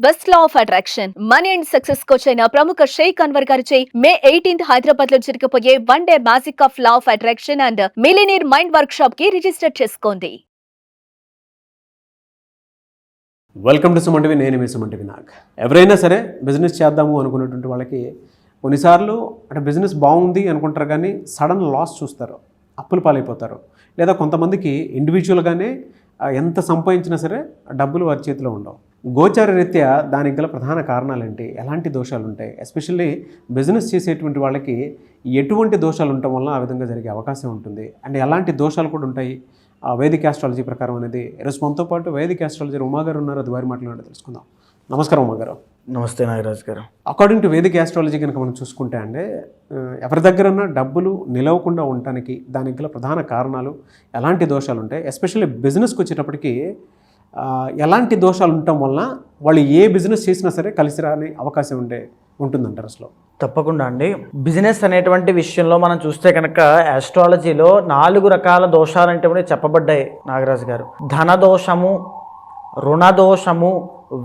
Best law of attraction money and success coach అయిన ప్రముఖ షేక్ అన్వర్ గారిచే మే 18th హైదరాబాద్ లో జరగబోయే 1 day magic of law of attraction and millionaire mind work shop కి register చేసుకోండి. Welcome to Suman TV. నేను మీ సుమన్ టీవీ నాగ్. ఎవరైనా సరే బిజినెస్ చేద్దాము అనుకునేటువంటి వాళ్ళకి కొన్నిసార్లు అంటే బిజినెస్ బాగుంది అనుకుంటారు, కానీ సడన్ లాస్ చూస్తారు, అప్పులు పాలైపోతారు. లేదా కొంతమందికి ఇండివిజువల్గానే ఎంత సంపాదించినా సరే డబ్బులు వారి చేతిలో ఉండవు. గోచార రీత్యా దానికి గల ప్రధాన కారణాలు ఏంటి, ఎలాంటి దోషాలు ఉంటాయి, ఎస్పెషల్లీ బిజినెస్ చేసేటువంటి వాళ్ళకి ఎటువంటి దోషాలు ఉండటం వల్ల ఆ విధంగా జరిగే అవకాశం ఉంటుంది, అండ్ ఎలాంటి దోషాలు కూడా ఉంటాయి వేదిక ఆస్ట్రాలజీ ప్రకారం అనేది. ఈరోజు మనతో పాటు వేదిక ఆస్ట్రాలజీ ఉమాగారు ఉన్నారు, అది వారి మాట్లాడి తెలుసుకుందాం. నమస్కారం ఉమాగారు. నమస్తే నాగరాజ్ గారు. అకార్డింగ్ టు వేదిక ఆస్ట్రాలజీ కనుక మనం చూసుకుంటే అండి, ఎవరి దగ్గరన్నా డబ్బులు నిలవకుండా ఉండటానికి దానికి గల ప్రధాన కారణాలు ఎలాంటి దోషాలు ఉంటాయి, ఎస్పెషల్లీ బిజినెస్కి వచ్చేటప్పటికి ఎలాంటి దోషాలు ఉండటం వలన వాళ్ళు ఏ బిజినెస్ చేసినా సరే కలిసి రాని అవకాశం ఉంటుందంటారు అసలు? తప్పకుండా అండి. బిజినెస్ అనేటువంటి విషయంలో మనం చూస్తే కనుక ఆస్ట్రాలజీలో 4 రకాల దోషాలు అంటే చెప్పబడ్డాయి నాగరాజు గారు. ధన దోషము, రుణ దోషము,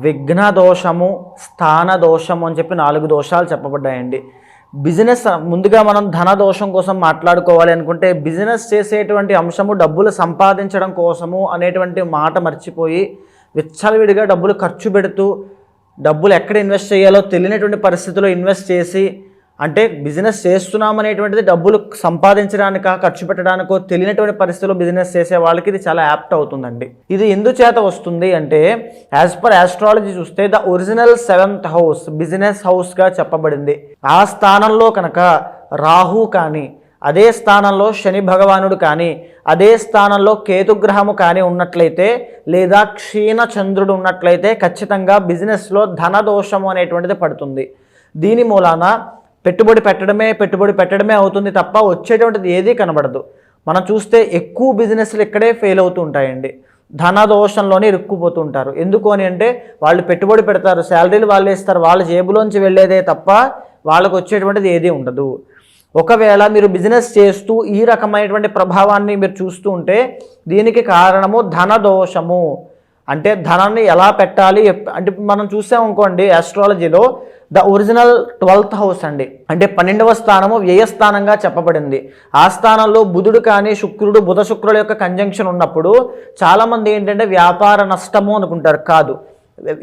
విఘ్న దోషము, స్థాన దోషము అని చెప్పి 4 దోషాలు చెప్పబడ్డాయండి. బిజినెస్ ముందుగా మనం ధన దోషం కోసం మాట్లాడుకోవాలి అనుకుంటే, బిజినెస్ చేసేటువంటి అంశము డబ్బులు సంపాదించడం కోసము అనేటువంటి మాట మర్చిపోయి విచ్చలవిడిగా డబ్బులు ఖర్చు పెడుతూ డబ్బులు ఎక్కడ ఇన్వెస్ట్ చేయాలో తెలియనటువంటి పరిస్థితిలో ఇన్వెస్ట్ చేసి, అంటే బిజినెస్ చేస్తున్నామనేటువంటిది డబ్బులు సంపాదించడానికా ఖర్చు పెట్టడానికో తెలియనటువంటి పరిస్థితిలో బిజినెస్ చేసే వాళ్ళకి ఇది చాలా యాప్ట్ అవుతుందండి. ఇది ఎందుచేత వస్తుంది అంటే, యాజ్ పర్ ఆస్ట్రాలజీ చూస్తే the original 7th house business హౌస్గా చెప్పబడింది. ఆ స్థానంలో కనుక రాహు కానీ, అదే స్థానంలో శని భగవానుడు కానీ, అదే స్థానంలో కేతుగ్రహము కానీ ఉన్నట్లయితే, లేదా క్షీణ చంద్రుడు ఉన్నట్లయితే ఖచ్చితంగా బిజినెస్లో ధనదోషము అనేటువంటిది పడుతుంది. దీని మూలాన పెట్టుబడి పెట్టడమే అవుతుంది తప్ప వచ్చేటువంటిది ఏదీ కనబడదు. మనం చూస్తే ఎక్కువ బిజినెస్లు ఇక్కడే ఫెయిల్ అవుతూ ఉంటాయండి. ధనదోషంలోనే ఇరుక్కుపోతుంటారు. ఎందుకు అని అంటే, వాళ్ళు పెట్టుబడి పెడతారు, శాలరీలు వాళ్ళు ఇస్తారు, వాళ్ళ జేబులోంచి వెళ్ళేదే తప్ప వాళ్ళకు వచ్చేటువంటిది ఏదీ ఉండదు. ఒకవేళ మీరు బిజినెస్ చేస్తూ ఈ రకమైనటువంటి ప్రభావాన్ని మీరు చూస్తూ ఉంటే, దీనికి కారణము ధనదోషము. అంటే ధనాన్ని ఎలా పెట్టాలి అంటే, మనం చూసామనుకోండి ఆస్ట్రాలజీలో ద ఒరిజినల్ 12th హౌస్ అండి, అంటే 12వ స్థానము వ్యయస్థానంగా చెప్పబడింది. ఆ స్థానంలో బుధుడు కానీ శుక్రుడు, బుధ శుక్రుల యొక్క కంజంక్షన్ ఉన్నప్పుడు చాలామంది ఏంటంటే వ్యాపార నష్టము అనుకుంటారు. కాదు,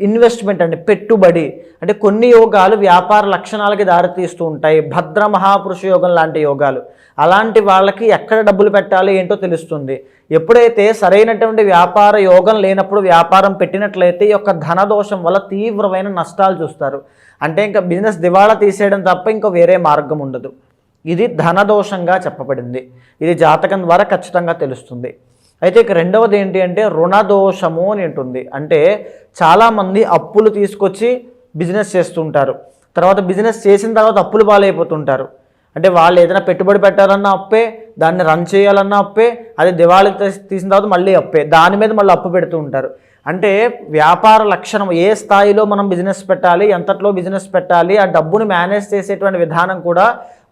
ఇన్వెస్ట్మెంట్ అండి, పెట్టుబడి. అంటే కొన్ని యోగాలు వ్యాపార లక్షణాలకి దారితీస్తూ ఉంటాయి. భద్ర మహాపురుష యోగం లాంటి యోగాలు, అలాంటి వాళ్ళకి ఎక్కడ డబ్బులు పెట్టాలి ఏంటో తెలుస్తుంది. ఎప్పుడైతే సరైనటువంటి వ్యాపార యోగం లేనప్పుడు వ్యాపారం పెట్టినట్లయితే ఈ యొక్క ధనదోషం వల్ల తీవ్రమైన నష్టాలు చూస్తారు. అంటే ఇంకా బిజినెస్ దివాళా తీసేయడం తప్ప ఇంకా వేరే మార్గం ఉండదు. ఇది ధనదోషంగా చెప్పబడింది. ఇది జాతకం ద్వారా ఖచ్చితంగా తెలుస్తుంది. అయితే ఇక రెండవది ఏంటి అంటే రుణదోషము అని ఉంటుంది. అంటే చాలామంది అప్పులు తీసుకొచ్చి బిజినెస్ చేస్తుంటారు, తర్వాత బిజినెస్ చేసిన తర్వాత అప్పులు పాలైపోతుంటారు. అంటే వాళ్ళు ఏదైనా పెట్టుబడి పెట్టాలన్నా అప్పే, దాన్ని రన్ చేయాలన్నా అప్పే, అది దివాళీ తీసిన తర్వాత మళ్ళీ అప్పే, దాని మీద మళ్ళీ అప్పు పెడుతూ ఉంటారు. అంటే వ్యాపార లక్షణం, ఏ స్థాయిలో మనం బిజినెస్ పెట్టాలి, ఎంతట్లో బిజినెస్ పెట్టాలి, ఆ డబ్బును మేనేజ్ చేసేటువంటి విధానం కూడా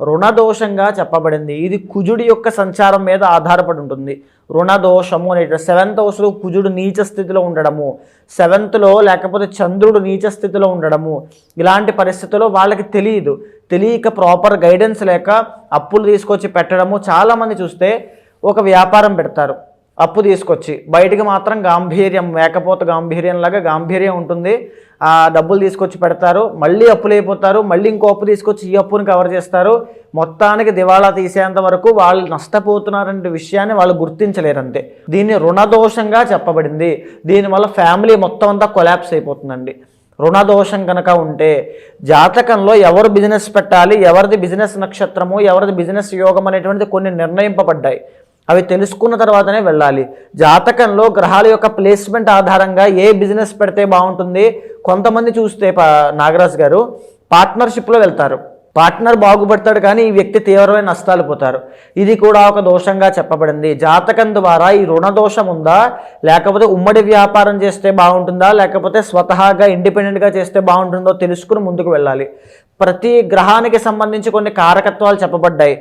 రుణదోషంగా చెప్పబడింది. ఇది కుజుడి యొక్క సంచారం మీద ఆధారపడి ఉంటుంది. రుణదోషము అనే 7th హౌస్లో కుజుడు నీచ స్థితిలో ఉండడము, 7thలో లేకపోతే చంద్రుడు నీచ స్థితిలో ఉండడము, ఇలాంటి పరిస్థితుల్లో వాళ్ళకి తెలియక ప్రాపర్ గైడెన్స్ లేక అప్పులు తీసుకొచ్చి పెట్టడము. చాలామంది చూస్తే ఒక వ్యాపారం పెడతారు, అప్పు తీసుకొచ్చి బయటికి మాత్రం గాంభీర్యం, మేకపోతే గాంభీర్యంలాగా గాంభీర్యం ఉంటుంది. ఆ డబ్బులు తీసుకొచ్చి పెడతారు, మళ్ళీ అప్పులు అయిపోతారు, మళ్ళీ ఇంకో అప్పు తీసుకొచ్చి ఈ అప్పుని కవర్ చేస్తారు. మొత్తానికి దివాళా తీసేంత వరకు వాళ్ళు నష్టపోతున్నారనే విషయాన్ని వాళ్ళు గుర్తించలేరంతే. దీన్ని రుణదోషంగా చెప్పబడింది. దీనివల్ల ఫ్యామిలీ మొత్తం అంతా కొలాప్స్ అయిపోతుందండి. రుణదోషం కనుక ఉంటే జాతకంలో ఎవరు బిజినెస్ పెట్టాలి, ఎవరిది బిజినెస్ నక్షత్రము, ఎవరిది బిజినెస్ యోగం అనేటువంటిది కొన్ని నిర్ణయింపబడ్డాయి. అవి తెలుసుకున్న తర్వాతనే వెళ్ళాలి. జాతకంలో గ్రహాల యొక్క ప్లేస్మెంట్ ఆధారంగా ఏ బిజినెస్ పెడితే బాగుంటుంది. కొంతమంది చూస్తే నాగరాజు గారు పార్ట్నర్షిప్లో వెళ్తారు, పార్ట్నర్ బాగుపడతాడు కానీ ఈ వ్యక్తి తీవ్రమైన నష్టాలు పోతారు. ఇది కూడా ఒక దోషంగా చెప్పబడింది. జాతకం ద్వారా ఈ రుణదోషం ఉందా, లేకపోతే ఉమ్మడి వ్యాపారం చేస్తే బాగుంటుందా, లేకపోతే స్వతహాగా ఇండిపెండెంట్గా చేస్తే బాగుంటుందో తెలుసుకుని ముందుకు వెళ్ళాలి. ప్రతి గ్రహానికి సంబంధించి కొన్ని కారకత్వాలు చెప్పబడ్డాయి.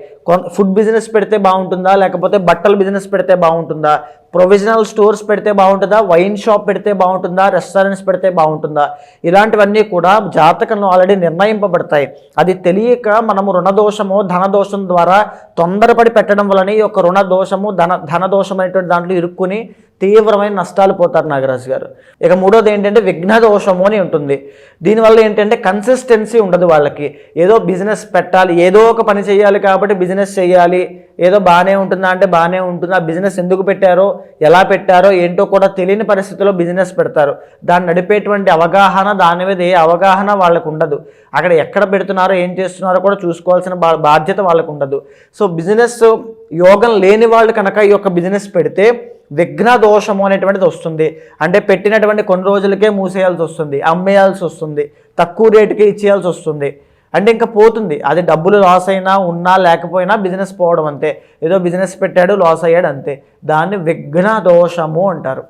ఫుడ్ బిజినెస్ పెడితే బాగుంటుందా, లేకపోతే బట్టల బిజినెస్ పెడితే బాగుంటుందా, ప్రొవిజనల్ స్టోర్స్ పెడితే బాగుంటుందా, వైన్ షాప్ పెడితే బాగుంటుందా, రెస్టారెంట్స్ పెడితే బాగుంటుందా, ఇలాంటివన్నీ కూడా జాతకంలో ఆల్రెడీ నిర్ణయింపబడతాయి. అది తెలియక మనము రుణదోషము ధనదోషం ద్వారా తొందరపడి పెట్టడం వలన ఈ యొక్క రుణదోషము ధనదోషం అనేటువంటి దాంట్లో ఇరుక్కుని తీవ్రమైన నష్టాలు పోతారు నాగరాజు గారు. ఇక మూడోది ఏంటంటే విఘ్న దోషము అని ఉంటుంది. దీనివల్ల ఏంటంటే కన్సిస్టెన్సీ ఉండదు వాళ్ళకి. ఏదో బిజినెస్ పెట్టాలి, ఏదో ఒక పని చేయాలి కాబట్టి బిజినెస్ చేయాలి, ఏదో బాగానే ఉంటుందా అంటే బాగానే ఉంటుంది. ఆ బిజినెస్ ఎందుకు పెట్టారో, ఎలా పెట్టారో ఏంటో కూడా తెలియని పరిస్థితిలో బిజినెస్ పెడతారు. దాన్ని నడిపేటువంటి అవగాహన, దాని మీద ఏ అవగాహన వాళ్ళకు ఉండదు. అక్కడ ఎక్కడ పెడుతున్నారో ఏం చేస్తున్నారో కూడా చూసుకోవాల్సిన బాధ్యత వాళ్ళకు ఉండదు. సో బిజినెస్ యోగం లేని వాళ్ళు కనుక ఈ యొక్క బిజినెస్ పెడితే విఘ్న దోషము అనేటువంటిది వస్తుంది. అంటే పెట్టినటువంటి కొన్ని రోజులకే మూసేయాల్సి వస్తుంది, అమ్మేయాల్సి వస్తుంది, తక్కువ రేటుకి ఇచ్చేయాల్సి వస్తుంది. అంటే ఇంకా పోతుంది. అది డబ్బులు లాస్ అయినా ఉన్నా లేకపోయినా బిజినెస్ పోవడం అంతే. ఏదో బిజినెస్ పెట్టాడు లాస్ అయ్యాడు అంతే. దాన్ని విఘ్న దోషము అంటారు.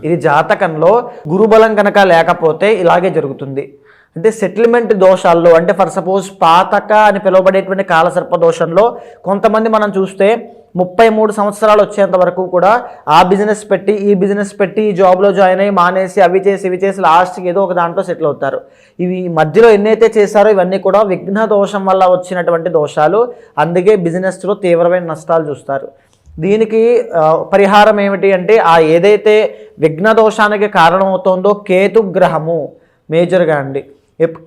ఇది జాతకంలో గురుబలం కనుక లేకపోతే ఇలాగే జరుగుతుంది. అంటే సెటిల్మెంట్ దోషాల్లో, అంటే ఫర్ సపోజ్ పాతక అని పిలువబడేటువంటి కాలసర్ప దోషంలో కొంతమంది మనం చూస్తే 33 సంవత్సరాలు వచ్చేంత వరకు కూడా ఆ బిజినెస్ పెట్టి ఈ బిజినెస్ పెట్టి ఈ జాబ్లో జాయిన్ అయ్యి మానేసి అవి చేసి ఇవి చేసి లాస్ట్కి ఏదో ఒక దాంట్లో సెటిల్ అవుతారు. ఇవి మధ్యలో ఎన్నైతే చేశారో ఇవన్నీ కూడా విఘ్న దోషం వల్ల వచ్చినటువంటి దోషాలు. అందుకే బిజినెస్లో తీవ్రమైన నష్టాలు చూస్తారు. దీనికి పరిహారం ఏమిటి అంటే, ఆ ఏదైతే విఘ్న దోషానికి కారణమవుతోందో కేతు గ్రహము మేజర్గా అండి.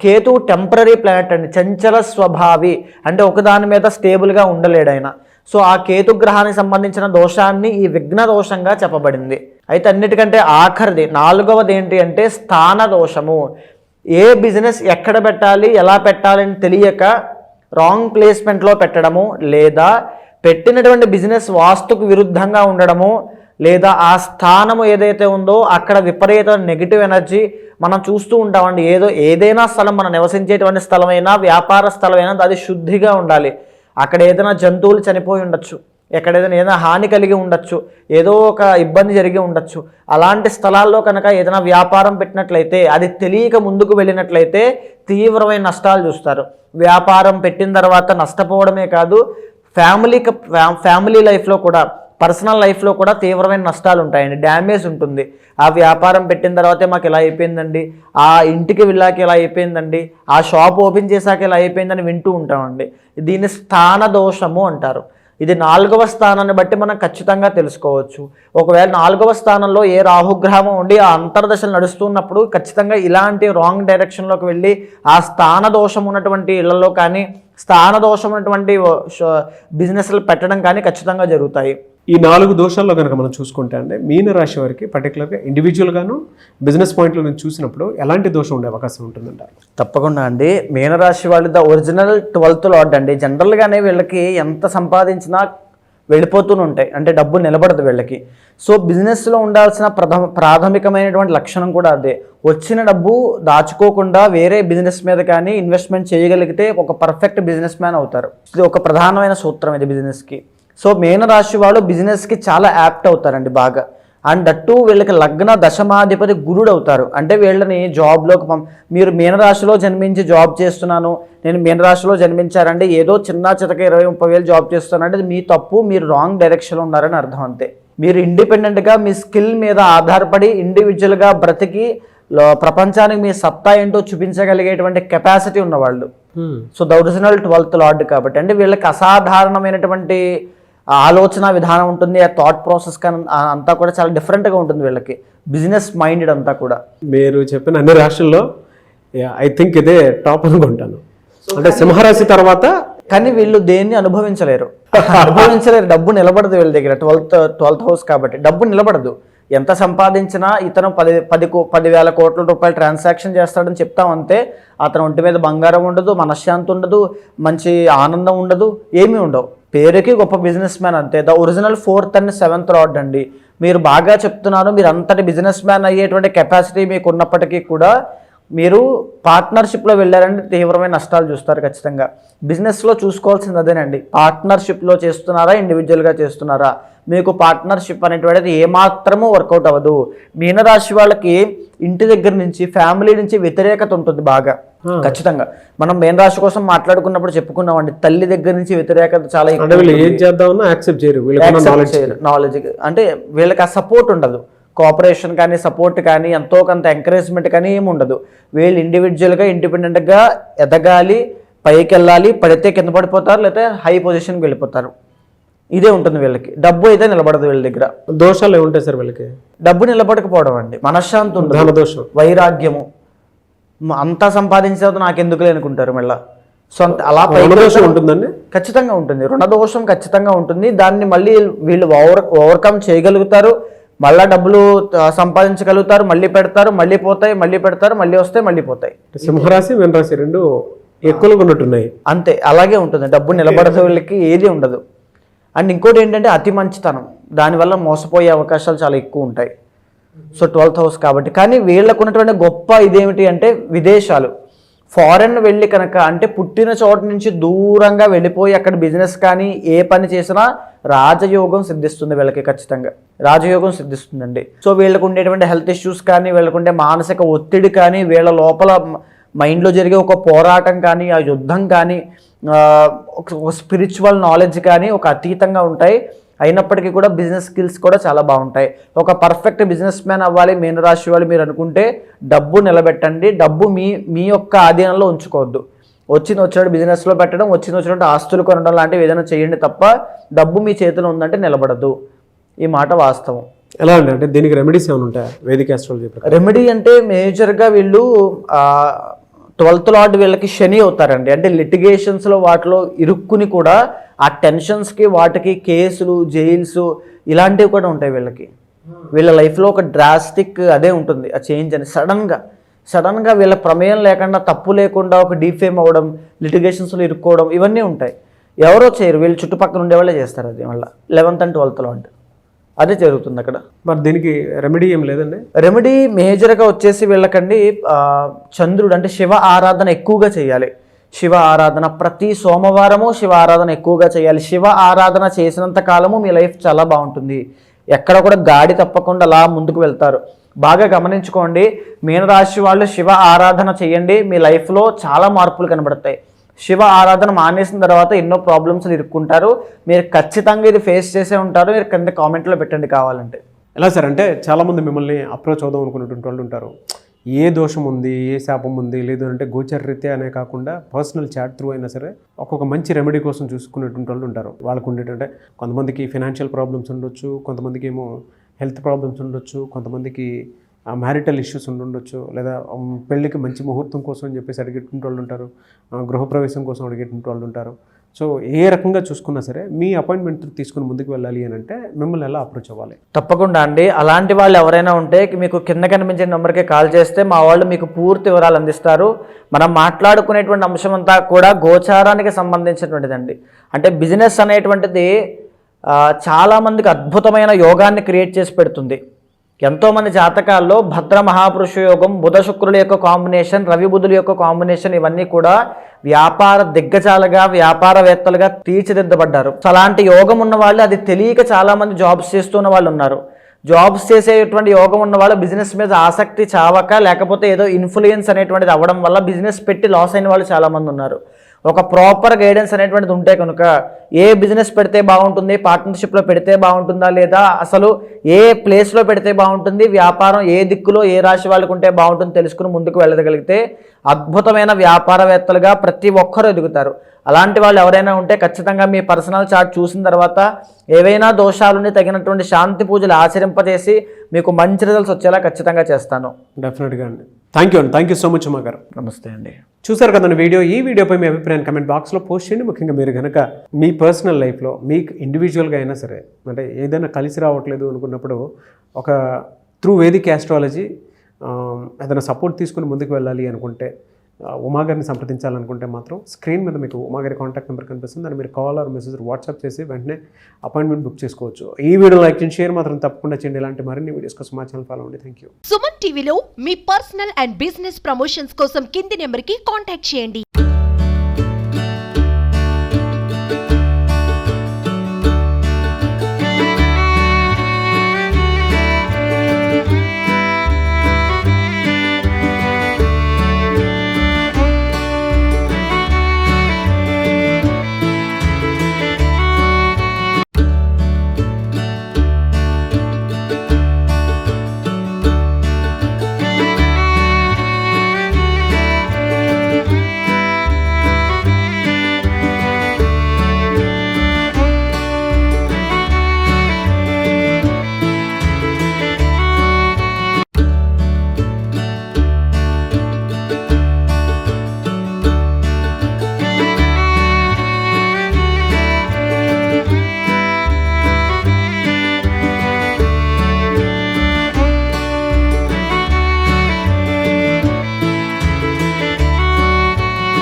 కేతు టెంపరీ ప్లానెట్ అండి, చంచల స్వభావి, అంటే ఒకదాని మీద స్టేబుల్గా ఉండలేడు ఆయన. సో ఆ కేతు గ్రహానికి సంబంధించిన దోషాన్ని ఈ విఘ్న దోషంగా చెప్పబడింది. అయితే అన్నిటికంటే ఆఖరిది 4వది ఏంటి అంటే స్థాన దోషము. ఏ బిజినెస్ ఎక్కడ పెట్టాలి, ఎలా పెట్టాలి అని తెలియక రాంగ్ ప్లేస్మెంట్లో పెట్టడము, లేదా పెట్టినటువంటి బిజినెస్ వాస్తుకు విరుద్ధంగా ఉండడము, లేదా ఆ స్థానము ఏదైతే ఉందో అక్కడ విపరీత నెగిటివ్ ఎనర్జీ మనం చూస్తూ ఉంటామండి. ఏదైనా స్థలం, మనం నివసించేటువంటి స్థలమైనా వ్యాపార స్థలమైనా అది శుద్ధిగా ఉండాలి. అక్కడ ఏదైనా జంతువులు చనిపోయి ఉండొచ్చు, ఏదైనా హాని కలిగి ఉండొచ్చు, ఏదో ఒక ఇబ్బంది జరిగి ఉండొచ్చు. అలాంటి స్థలాల్లో కనుక ఏదైనా వ్యాపారం పెట్టినట్లయితే, అది తెలియక ముందుకు వెళ్ళినట్లయితే తీవ్రమైన నష్టాలు చూస్తారు. వ్యాపారం పెట్టిన తర్వాత నష్టపోవడమే కాదు, ఫ్యామిలీ లైఫ్లో కూడా, పర్సనల్ లైఫ్లో కూడా తీవ్రమైన నష్టాలు ఉంటాయండి, డ్యామేజ్ ఉంటుంది. ఆ వ్యాపారం పెట్టిన తర్వాతే మాకు ఇలా అయిపోయిందండి, ఆ ఇంటికి వెళ్ళాక ఇలా అయిపోయిందండి, ఆ షాప్ ఓపెన్ చేశాక ఇలా అయిపోయిందని వింటూ ఉంటామండి. దీన్ని స్థాన దోషము అంటారు. ఇది 4వ స్థానాన్ని బట్టి మనం ఖచ్చితంగా తెలుసుకోవచ్చు. ఒకవేళ 4వ స్థానంలో ఏ రాహుగ్రహం ఉండి ఆ అంతర్దశలు నడుస్తున్నప్పుడు ఖచ్చితంగా ఇలాంటి రాంగ్ డైరెక్షన్లోకి వెళ్ళి ఆ స్థాన దోషం ఉన్నటువంటి ఇళ్లలో కానీ, స్థాన దోషం ఉన్నటువంటి బిజినెస్లు పెట్టడం కానీ ఖచ్చితంగా జరుగుతాయి. ఈ 4 దోషాల్లో కనుక మనం చూసుకుంటే అంటే మీనరాశి వారికి పర్టికులర్గా ఇండివిజువల్గాను బిజినెస్ పాయింట్లో నుంచి చూసినప్పుడు ఎలాంటి దోషం ఉండే అవకాశం ఉంటుందంటారు? తప్పకుండా అండి. మీనరాశి వాళ్ళు ద ఒరిజినల్ 12th లార్డ్ అండి. జనరల్గానే వీళ్ళకి ఎంత సంపాదించినా వెళ్ళిపోతూనే ఉంటాయి, అంటే డబ్బు నిలబడదు వీళ్ళకి. సో బిజినెస్లో ఉండాల్సిన ప్రాథమికమైనటువంటి లక్షణం కూడా అదే. వచ్చిన డబ్బు దాచుకోకుండా వేరే బిజినెస్ మీద కానీ ఇన్వెస్ట్మెంట్ చేయగలిగితే ఒక పర్ఫెక్ట్ బిజినెస్ మ్యాన్ అవుతారు. ఇది ఒక ప్రధానమైన సూత్రం ఇది బిజినెస్కి. సో మీనరాశి వాళ్ళు బిజినెస్కి చాలా యాప్ట్ అవుతారండి బాగా. అండ్ అట్టు వీళ్ళకి లగ్న దశమాధిపతి గురుడు అవుతారు. అంటే వీళ్ళని జాబ్లోకి మీరు మీనరాశిలో జన్మించి జాబ్ చేస్తున్నాను, నేను మీనరాశిలో జన్మించారంటే ఏదో చిన్న చితక 20-30 వేలు జాబ్ చేస్తున్నానంటే అది మీ తప్పు, మీరు రాంగ్ డైరెక్షన్లో ఉన్నారని అర్థం అంతే. మీరు ఇండిపెండెంట్గా మీ స్కిల్ మీద ఆధారపడి ఇండివిజువల్గా బ్రతికి ప్రపంచానికి మీ సత్తా ఏంటో చూపించగలిగేటువంటి కెపాసిటీ ఉన్నవాళ్ళు. So the original 12th lord కాబట్టి అంటే వీళ్ళకి అసాధారణమైనటువంటి ఆలోచన విధానం ఉంటుంది. ఆ థాట్ ప్రాసెస్ కానీ అంతా కూడా చాలా డిఫరెంట్గా ఉంటుంది వీళ్ళకి. బిజినెస్ మైండెడ్ అంతా కూడా. మీరు చెప్పిన అన్ని రాశుల్లో ఐ థింక్ ఇదే టాప్ అనుకుంటాను. అంటే సింహరాశి తర్వాత. కానీ వీళ్ళు దేన్ని అనుభవించలేరు. డబ్బు నిలబడదు వీళ్ళ దగ్గర. 12th హౌస్ కాబట్టి డబ్బు నిలబడదు. ఎంత సంపాదించినా ఇతను 10,000 కోట్ల రూపాయలు ట్రాన్సాక్షన్ చేస్తాడని చెప్తామంతే. అతను ఒంటి మీద బంగారం ఉండదు, మనశ్శాంతి ఉండదు, మంచి ఆనందం ఉండదు, ఏమీ ఉండవు. పేరుకి గొప్ప బిజినెస్ మ్యాన్ అంతే. The original 4th and 7th lord అండి. మీరు బాగా చెప్తున్నారు, మీరు అంతటి బిజినెస్ మ్యాన్ అయ్యేటువంటి కెపాసిటీ మీకు ఉన్నప్పటికీ కూడా మీరు పార్ట్నర్షిప్లో వెళ్ళారంటే తీవ్రమైన నష్టాలు చూస్తారు ఖచ్చితంగా. బిజినెస్లో చూసుకోవాల్సింది అదేనండి. పార్ట్నర్షిప్లో చేస్తున్నారా, ఇండివిజువల్గా చేస్తున్నారా? మీకు పార్ట్నర్షిప్ అనేటువంటిది ఏమాత్రమూ వర్కౌట్ అవ్వదు. మీనరాశి వాళ్ళకి ఇంటి దగ్గర నుంచి ఫ్యామిలీ నుంచి వ్యతిరేకత ఉంటుంది బాగా. ఖచ్చితంగా మనం మేన్ రాశి కోసం మాట్లాడుకున్నప్పుడు చెప్పుకున్నామండి, తల్లి దగ్గర నుంచి వ్యతిరేకత చాలా నాలెడ్జ్ అంటే వీళ్ళకి ఆ సపోర్ట్ ఉండదు, కోఆపరేషన్ కానీ సపోర్ట్ కానీ ఎంతో కొంత ఎంకరేజ్మెంట్ కానీ ఏమి ఉండదు. వీళ్ళు ఇండివిజువల్గా ఇండిపెండెంట్గా ఎదగాలి, పైకి వెళ్ళాలి, పడితే కింద పడిపోతారు లేదా హై పొజిషన్కి వెళ్ళిపోతారు. ఇదే ఉంటుంది వీళ్ళకి. డబ్బు అయితే నిలబడదు వీళ్ళ దగ్గర. దోషాలు ఏముంటాయి సార్ వీళ్ళకి? డబ్బు నిలబడకపోవడం అండి, మనశ్శాంతి ఉండదు, వైరాగ్యము, అంతా సంపాదించేది నాకు ఎందుకులే అనుకుంటారు మళ్ళీ. సో అలా ఉంటుందండి, ఖచ్చితంగా ఉంటుంది. రుణదోషం ఖచ్చితంగా ఉంటుంది. దాన్ని మళ్ళీ వీళ్ళు ఓవర్కమ్ చేయగలుగుతారు, మళ్ళీ డబ్బులు సంపాదించగలుగుతారు, మళ్ళీ పెడతారు, మళ్ళీ పోతాయి, మళ్ళీ పెడతారు, మళ్ళీ వస్తాయి, మళ్ళీ పోతాయి. సింహరాశి మీనరాశి రెండు ఎక్కువగా ఉన్నట్టున్నాయి. అంతే, అలాగే ఉంటుంది. డబ్బు నిలబడదు వీళ్ళకి, ఏది ఉండదు. అండ్ ఇంకోటి ఏంటంటే అతి మంచితనం, దానివల్ల మోసపోయే అవకాశాలు చాలా ఎక్కువ ఉంటాయి. సో 12th హౌస్ కాబట్టి. కానీ వీళ్ళకు ఉన్నటువంటి గొప్ప ఇదేమిటి అంటే విదేశాలు, ఫారెన్ వెళ్ళి కనుక, అంటే పుట్టిన చోట నుంచి దూరంగా వెళ్ళిపోయి అక్కడ బిజినెస్ కానీ ఏ పని చేసినా రాజయోగం సిద్ధిస్తుంది వీళ్ళకి. ఖచ్చితంగా రాజయోగం సిద్ధిస్తుందండి. సో వీళ్ళకు ఉండేటువంటి హెల్త్ ఇష్యూస్ కానీ, వీళ్ళకుండే మానసిక ఒత్తిడి కానీ, వీళ్ళ లోపల మైండ్లో జరిగే ఒక పోరాటం కానీ, ఆ యుద్ధం కానీ, ఒక స్పిరిచువల్ నాలెడ్జ్ కానీ ఒక అతీతంగా ఉంటాయి. అయినప్పటికీ కూడా బిజినెస్ స్కిల్స్ కూడా చాలా బాగుంటాయి. ఒక పర్ఫెక్ట్ బిజినెస్ మ్యాన్ అవ్వాలి మీనరాశి వాళ్ళు మీరు అనుకుంటే డబ్బు నిలబెట్టండి. డబ్బు మీ యొక్క ఆధీనంలో ఉంచుకోవద్దు. వచ్చినట్టు బిజినెస్లో పెట్టడం, వచ్చినట్టు ఆస్తులు కొనడం లాంటివి ఏదైనా చేయండి తప్ప డబ్బు మీ చేతిలో ఉందంటే నిలబడదు. ఈ మాట వాస్తవం. ఎలా అంటే దీనికి రెమెడీస్ ఏమైనా ఉంటాయా వేదిక ఆస్ట్రాలజీ? రెమెడీ అంటే మేజర్గా వీళ్ళు 12th లార్డ్ వీళ్ళకి శని అవుతారండి. అంటే లిటిగేషన్స్లో వాటిలో ఇరుక్కుని కూడా ఆ టెన్షన్స్కి వాటికి కేసులు, జైల్స్ ఇలాంటివి కూడా ఉంటాయి వీళ్ళకి. వీళ్ళ లైఫ్లో ఒక డ్రాస్టిక్ అదే ఉంటుంది, ఆ చేంజ్ అని. సడన్గా వీళ్ళ ప్రమేయం లేకుండా, తప్పు లేకుండా ఒక డీఫేమ్ అవ్వడం, లిటిగేషన్స్లో ఇరుక్కోవడం ఇవన్నీ ఉంటాయి. ఎవరో చేయరు, వీళ్ళు చుట్టుపక్కల ఉండే వాళ్ళే చేస్తారు. అది మళ్ళీ 11th and 12th లార్డ్ అదే జరుగుతుంది అక్కడ. మరి దీనికి రెమెడీ ఏం లేదండి? రెమెడీ మేజర్గా వచ్చేసి వీళ్ళకండి చంద్రుడు అంటే శివ ఆరాధన ఎక్కువగా చేయాలి. శివ ఆరాధన ప్రతి సోమవారము శివ ఆరాధన ఎక్కువగా చేయాలి. శివ ఆరాధన చేసినంత కాలము మీ లైఫ్ చాలా బాగుంటుంది. ఎక్కడ కూడా గాడి తప్పకుండా అలా ముందుకు వెళ్తారు. బాగా గమనించుకోండి, మీనరాశి వాళ్ళు శివ ఆరాధన చేయండి, మీ లైఫ్లో చాలా మార్పులు కనబడతాయి. శివ ఆరాధన మానేసిన తర్వాత ఎన్నో ప్రాబ్లమ్స్ ఇరుక్కుంటారు. మీరు ఖచ్చితంగా ఇది ఫేస్ చేసే ఉంటారు. మీరు కింద కామెంట్లో పెట్టండి కావాలంటే. ఎలా సార్ అంటే చాలామంది మిమ్మల్ని అప్రోచ్ అవుదాం అనుకున్నటువంటి వాళ్ళు ఉంటారు. ఏ దోషం ఉంది, ఏ శాపం ఉంది, లేదు అంటే గోచరరీత్యా అనే కాకుండా పర్సనల్ చాట్ త్రూ అయినా సరే ఒక్కొక్క మంచి రెమెడీ కోసం చూసుకునేటువంటి వాళ్ళు ఉంటారు. వాళ్ళకు ఉండేటంటే కొంతమందికి ఫినాన్షియల్ ప్రాబ్లమ్స్ ఉండొచ్చు, కొంతమందికి ఏమో హెల్త్ ప్రాబ్లమ్స్ ఉండొచ్చు, కొంతమందికి మ్యారిటల్ ఇష్యూస్ ఉండొచ్చు, లేదా పెళ్ళికి మంచి ముహూర్తం కోసం అని చెప్పేసి అడిగేటువంటి వాళ్ళు ఉంటారు, గృహప్రవేశం కోసం అడిగేటువంటి వాళ్ళు ఉంటారు. సో ఏ రకంగా చూసుకున్నా సరే మీ అపాయింట్మెంట్ తీసుకుని ముందుకు వెళ్ళాలి అని అంటే మిమ్మల్ని ఎలా అప్రోచ్ అవ్వాలి? తప్పకుండా అండి. అలాంటి వాళ్ళు ఎవరైనా ఉంటే మీకు కింద కనిపించే నెంబర్కి కాల్ చేస్తే మా వాళ్ళు మీకు పూర్తి వివరాలు అందిస్తారు. మనం మాట్లాడుకునేటువంటి అంశం అంతా కూడా గోచారానికి సంబంధించినటువంటిదండి. అంటే బిజినెస్ అనేటువంటిది చాలామందికి అద్భుతమైన యోగాన్ని క్రియేట్ చేసి పెడుతుంది. ఎంతోమంది జాతకాల్లో భద్ర మహాపురుష యోగం, బుధ శుక్రుల యొక్క కాంబినేషన్, రవి బుధుల యొక్క కాంబినేషన్ ఇవన్నీ కూడా వ్యాపార దిగ్గజాలుగా, వ్యాపారవేత్తలుగా తీర్చిదిద్దబడ్డారు. అలాంటి యోగం ఉన్న వాళ్ళు అది తెలియక చాలామంది జాబ్స్ చేస్తున్న వాళ్ళు ఉన్నారు. జాబ్స్ చేసేటువంటి యోగం ఉన్న వాళ్ళు బిజినెస్ మీద ఆసక్తి చావక, లేకపోతే ఏదో ఇన్ఫ్లుయెన్స్ అనేటువంటిది అవ్వడం వల్ల బిజినెస్ పెట్టి లాస్ అయిన వాళ్ళు చాలామంది ఉన్నారు. ఒక ప్రాపర్ గైడెన్స్ అనేటువంటిది ఉంటే కనుక ఏ బిజినెస్ పెడితే బాగుంటుంది, పార్ట్నర్షిప్లో పెడితే బాగుంటుందా, లేదా అసలు ఏ ప్లేస్లో పెడితే బాగుంటుంది, వ్యాపారం ఏ దిక్కులో ఏ రాశి వాళ్ళకు ఉంటే బాగుంటుంది తెలుసుకుని ముందుకు వెళ్ళగలిగితే అద్భుతమైన వ్యాపారవేత్తలుగా ప్రతి ఒక్కరూ ఎదుగుతారు. అలాంటి వాళ్ళు ఎవరైనా ఉంటే ఖచ్చితంగా మీ పర్సనల్ చార్ట్ చూసిన తర్వాత ఏవైనా దోషాలుని తగినటువంటి శాంతి పూజలు ఆచరింపజేసి మీకు మంచి రిజల్ట్స్ వచ్చేలా ఖచ్చితంగా చేస్తాను. డెఫినెట్గా అండి. థ్యాంక్ యూ సో మచ్ అమ్మ గారు. నమస్తే అండి. చూసారు కదండి వీడియో. ఈ వీడియోపై మీ అభిప్రాయాన్ని కమెంట్ బాక్స్లో పోస్ట్ చేయండి. ముఖ్యంగా మీరు కనుక మీ పర్సనల్ లైఫ్లో మీకు ఇండివిజువల్గా అయినా సరే అంటే ఏదైనా కలిసి రావట్లేదు అనుకున్నప్పుడు ఒక త్రూ వేదిక ఆస్ట్రాలజీ ఏదైనా సపోర్ట్ తీసుకుని ముందుకు వెళ్ళాలి అనుకుంటే, ఉమాగారిని సంప్రదించాలనుకుంటే మాత్రం స్క్రీన్ మీద మీకు ఉమాగారి కాంటాక్ట్ నెంబర్ కనిపిస్తుంది. దాన్ని మీరు కాల్ ఆర్ మెసేజ్ వాట్సాప్ చేసి వెంటనే అపాయింట్మెంట్ బుక్ చేసుకోవచ్చు. ఈ వీడియో లైక్ చేయండి, షేర్ మాత్రం తప్పకుండా చేయండి. ఇలాంటి మరిన్ని వీడియోస్ కోసం మా ఛానల్ ఫాలో అవ్వండి. Thank you. సుమన్ టీవీలో మీ పర్సనల్ అండ్ బిజినెస్ ప్రమోషన్స్ కోసం కింది నెంబర్కి కాంటాక్ట్ చేయండి.